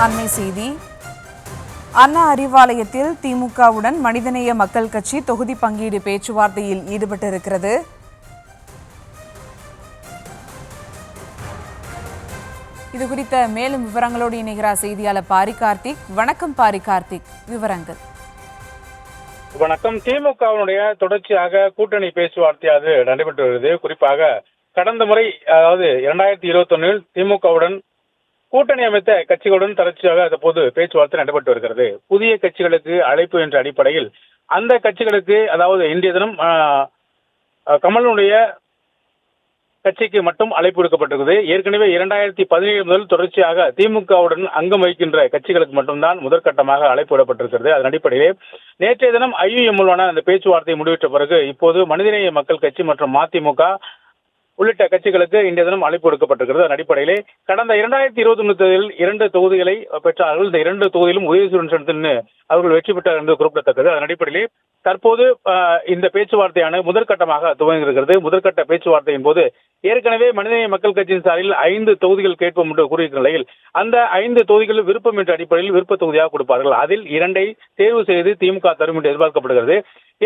அண்மை செய்தி. அண்ணா அறிவாலயத்தில் திமுகவுடன் மனிதநேய மக்கள் கட்சி தொகுதி பங்கீடு பேச்சுவார்த்தையில் ஈடுபட்டிருக்கிறது. இது குறித்த மேலும் விவரங்களோடு இணைகிறார் செய்தியாளர் பாரி கார்த்திக். வணக்கம் பாரி கார்த்திக், விவரங்கள். வணக்கம். திமுகவினுடைய தொடர்ச்சியாக கூட்டணி பேச்சுவார்த்தையாவது நடைபெற்று வருகிறது. குறிப்பாக கடந்த முறை, அதாவது 2021 திமுகவுடன் கூட்டணி அமைத்த கட்சிகளுடன் தொடர்ச்சியாக தற்போது பேச்சுவார்த்தை நடைபெற்று வருகிறது. புதிய கட்சிகளுக்கு அழைப்பு என்ற அடிப்படையில் அந்த கட்சிகளுக்கு, அதாவது இன்றைய தினம் கமலுடைய கட்சிக்கு மட்டும் அழைப்பு விடுக்கப்பட்டிருக்கிறது. ஏற்கனவே 2017 முதல் தொடர்ச்சியாக திமுகவுடன் அங்கம் வகிக்கின்ற கட்சிகளுக்கு மட்டும்தான் முதற்கட்டமாக அழைப்பு விடப்பட்டிருக்கிறது. அதன் அடிப்படையிலே நேற்றைய தினம் IUML அந்த பேச்சுவார்த்தை முடிவிட்ட பிறகு இப்போது மனிதநேய மக்கள் கட்சி மற்றும் மதிமுக உள்ளிட்ட கட்சிகளுக்கு இன்றைய தினம் அழைப்பு விடுக்கப்பட்டிருக்கிறது. அதன் அடிப்படையிலே கடந்த 2021 தேர்தலில் 2 தொகுதிகளை பெற்றார்கள். இந்த 2 தொகுதியிலும் உதயசூரன் அவர்கள் வெற்றி பெற்றார் என்று குறிப்பிடத்தக்கது. அதன் அடிப்படையிலே தற்போது இந்த பேச்சுவார்த்தையான முதற்கட்டமாக துவங்கியிருக்கிறது. முதற்கட்ட பேச்சுவார்த்தையின் போது ஏற்கனவே மனிதநேய மக்கள் கட்சியின் சார்பில் 5 தொகுதிகள் கேட்போம் என்று கூறியிருக்கிற நிலையில் அந்த 5 தொகுதிகள் விருப்பம் என்ற அடிப்படையில் விருப்ப தொகுதியாக கொடுப்பார்கள். அதில் 2ஐ தேர்வு செய்து திமுக தரும் என்று எதிர்பார்க்கப்படுகிறது.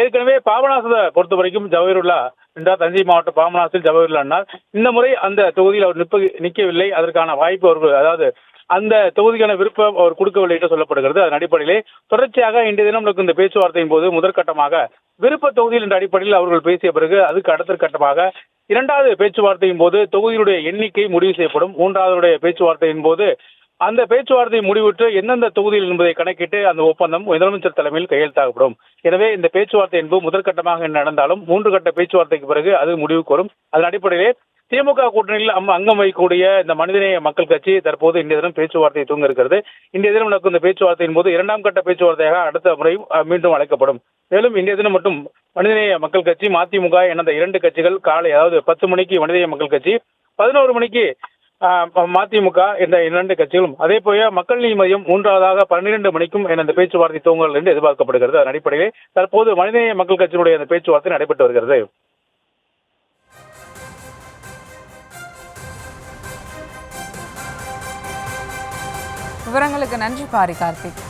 ஏற்கனவே பாபநாசத்தை பொறுத்த வரைக்கும் ஜவஹருல்லா என்றார், தஞ்சை மாவட்டம் பாபநாசத்தில் ஜவஹருல்லா என்னார். இந்த முறை அந்த தொகுதியில் அவர் நிற்கவில்லை. அதற்கான வாய்ப்பு அவர்கள், அதாவது அந்த தொகுதிக்கான விருப்பம் அவர் கொடுக்கவில்லை என்று சொல்லப்படுகிறது. அதன் அடிப்படையிலே தொடர்ச்சியாக இன்றைய தினம் நடக்கும் இந்த பேச்சுவார்த்தையின் போது முதற்கட்டமாக விருப்ப தொகுதியில் என்ற அடிப்படையில் அவர்கள் பேசிய பிறகு அதுக்கு அடுத்த கட்டமாக 2வது பேச்சுவார்த்தையின் போது தொகுதியுடைய எண்ணிக்கை முடிவு செய்யப்படும். 3வது பேச்சுவார்த்தையின் போது அந்த பேச்சுவார்த்தையை முடிவிட்டு எந்தெந்த தொகுதியில் என்பதை கணக்கிட்டு அந்த ஒப்பந்தம் முதலமைச்சர் தலைமையில் கையெழுத்தாகப்படும். எனவே இந்த பேச்சுவார்த்தை என்பது முதற்கட்டமாக நடந்தாலும் 3 கட்ட பேச்சுவார்த்தைக்கு பிறகு அது முடிவுக்கு வரும். அதன் அடிப்படையிலே திமுக கூட்டணியில் அங்கம் வகிக்கக்கூடிய இந்த மனிதநேய மக்கள் கட்சி தற்போது இன்றைய தினம் பேச்சுவார்த்தையை துவங்க இருக்கிறது. இன்றைய தினம் நடக்கும் இந்த பேச்சுவார்த்தையின் போது 2ஆம் கட்ட பேச்சுவார்த்தையாக அடுத்த முறை மீண்டும் அழைக்கப்படும். மேலும் இன்றைய தினம் மட்டும் மனிதநேய மக்கள் கட்சி, மதிமுக என 2 கட்சிகள் காலை, அதாவது 10 மணிக்கு மனிதநேய மக்கள் கட்சி, 11 மணிக்கு மதிமுக என்ற 2 கட்சிகளும், அதே போல மக்கள் நீதி மய்யம் 3வது 12 மணிக்கும் இந்த பேச்சுவார்த்தை துவங்குங்கள் என்று எதிர்பார்க்கப்படுகிறது. அதன் அடிப்படையிலே தற்போது மனிதநேய மக்கள் கட்சியினுடைய அந்த பேச்சுவார்த்தை நடைபெற்று வருகிறது. விவரங்களுக்கு நன்றி பாரி கார்த்திக்.